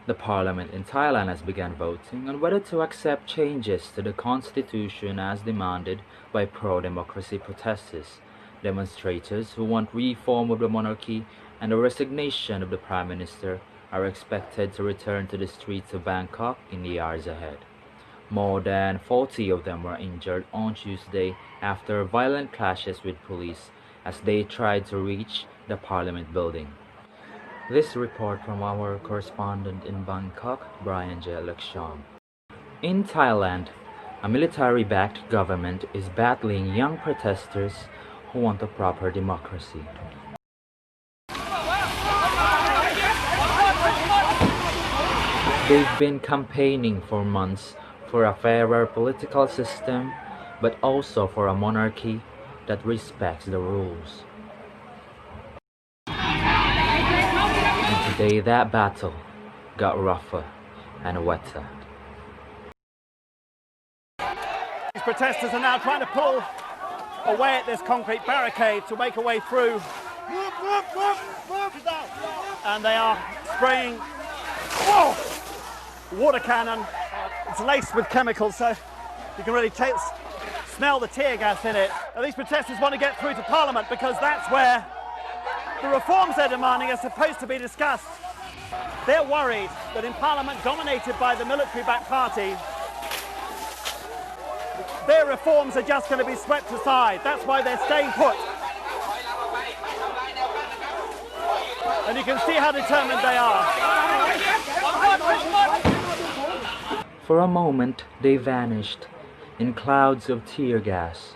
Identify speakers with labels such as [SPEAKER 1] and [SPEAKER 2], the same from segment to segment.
[SPEAKER 1] The parliament in Thailand has begun voting on whether to accept changes to the constitution as demanded by pro-democracy protesters, demonstrators who want reform of the monarchy and the resignation of the prime minister are expected to return to the streets of Bangkok in the hours ahead. More than 40 of them were injured on Tuesday after violent clashes with police as they tried to reach the parliament building. This report from our correspondent in Bangkok, Brian J. Eleccion. In Thailand, a military-backed government is battling young protesters who want a proper democracy. They've been campaigning for months for a fairer political system, but also for a monarchy that respects the rules. And today that battle got rougher and wetter.
[SPEAKER 2] These protesters are now trying to pull away at this concrete barricade to make a way through. And they are spraying water cannon. It's laced with chemicals, so you can really smell the tear gas in it. Now, these protesters want to get through to Parliament because that's where the reforms they're demanding are supposed to be discussed. They're worried that in Parliament dominated by the military-backed party, their reforms are just going to be swept aside. That's why they're staying put. And you can see how determined they are.
[SPEAKER 1] For a moment, they vanished in clouds of tear gas.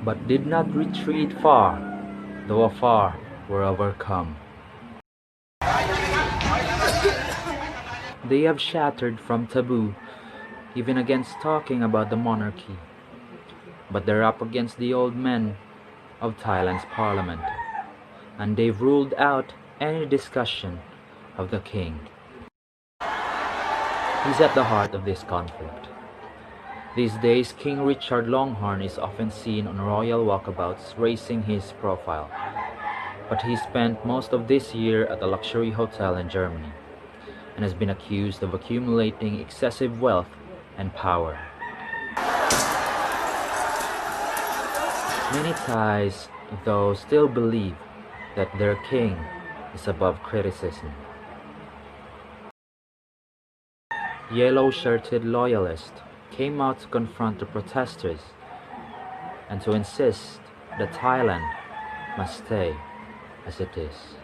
[SPEAKER 1] But did not retreat far, though afar were overcome. They have shattered from taboo, even against talking about the monarchy. But they're up against the old men of Thailand's parliament, and they've ruled out any discussion of the king. He's at the heart of this conflict. These days, King Richard Longhorn is often seen on royal walkabouts raising his profile, but he spent most of this year at a luxury hotel in Germany and has been accused of accumulating excessive wealth and power. Many Thais, though, still believe that their king is above criticism. Yellow-shirted loyalists came out to confront the protesters and to insist that Thailand must stay as it is.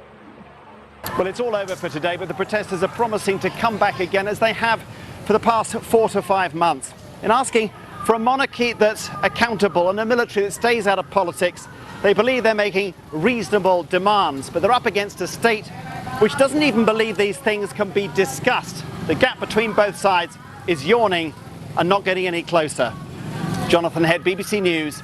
[SPEAKER 2] Well, it's all over for today, but the protesters are promising to come back again, as they have for the past 4 to 5 months, in asking for a monarchy that's accountable and a military that stays out of politics. They believe they're making reasonable demands, but they're up against a state which doesn't even believe these things can be discussed. The gap between both sides is yawning and not getting any closer. Jonathan Head, BBC News.